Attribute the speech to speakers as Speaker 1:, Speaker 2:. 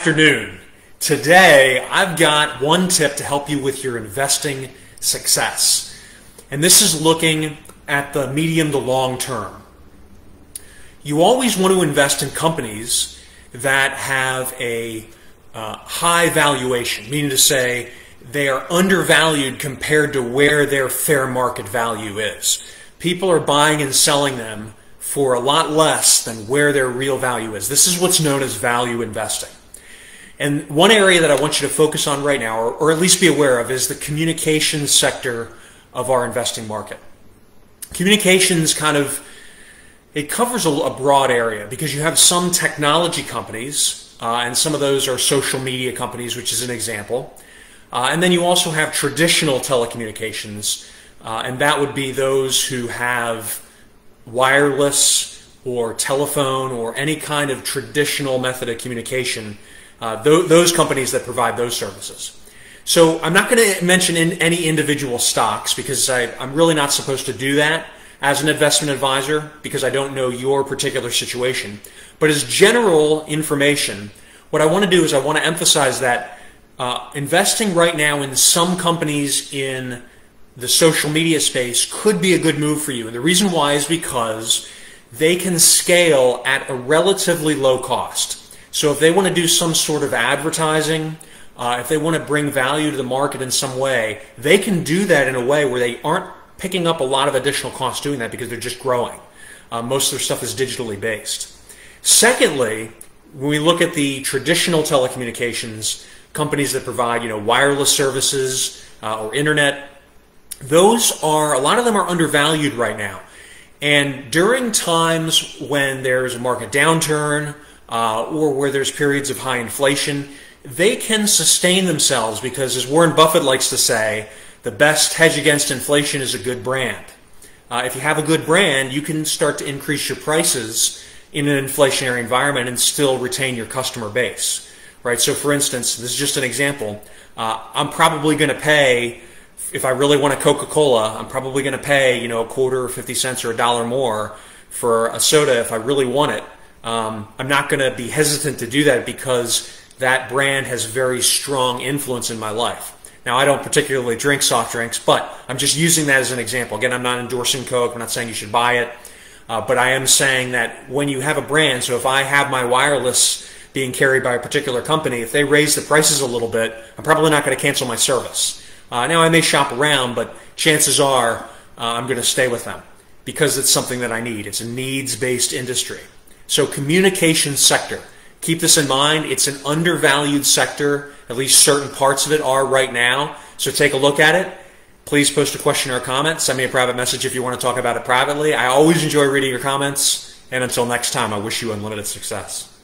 Speaker 1: afternoon. Today, I've got one tip to help you with your investing success. And this is looking at the medium to long term. You always want to invest in companies that have a high valuation, meaning to say they are undervalued compared to where their fair market value is. People are buying and selling them for a lot less than where their real value is. This is what's known as value investing. And one area that I want you to focus on right now, or at least be aware of, is the communications sector of our investing market. Communications it covers a broad area because you have some technology companies, and some of those are social media companies, which is an example. And then you also have traditional telecommunications, and that would be those who have wireless or telephone or any kind of traditional method of communication. Those companies that provide those services. So I'm not going to mention any individual stocks because I'm really not supposed to do that as an investment advisor because I don't know your particular situation. But as general information, what I want to do is I want to emphasize that investing right now in some companies in the social media space could be a good move for you. And the reason why is because they can scale at a relatively low cost. So if they want to do some sort of advertising, if they want to bring value to the market in some way, they can do that in a way where they aren't picking up a lot of additional costs doing that because they're just growing. Most of their stuff is digitally based. Secondly, when we look at the traditional telecommunications companies that provide, wireless services or internet, a lot of them are undervalued right now. And during times when there's a market downturn, or where there's periods of high inflation, they can sustain themselves because, as Warren Buffett likes to say, the best hedge against inflation is a good brand. If you have a good brand, you can start to increase your prices in an inflationary environment and still retain your customer base. Right? So for instance, this is just an example. I'm probably going to pay, if I really want a Coca-Cola, I'm probably going to pay a quarter or 50 cents or $1 more for a soda if I really want it. I'm not going to be hesitant to do that because that brand has very strong influence in my life. Now, I don't particularly drink soft drinks, but I'm just using that as an example. Again, I'm not endorsing Coke. I'm not saying you should buy it. But I am saying that when you have a brand, so if I have my wireless being carried by a particular company, if they raise the prices a little bit, I'm probably not going to cancel my service. Now, I may shop around, but chances are I'm going to stay with them because it's something that I need. It's a needs-based industry. So communications sector, keep this in mind. It's an undervalued sector. At least certain parts of it are right now. So take a look at it. Please post a question or a comment. Send me a private message if you want to talk about it privately. I always enjoy reading your comments. And until next time, I wish you unlimited success.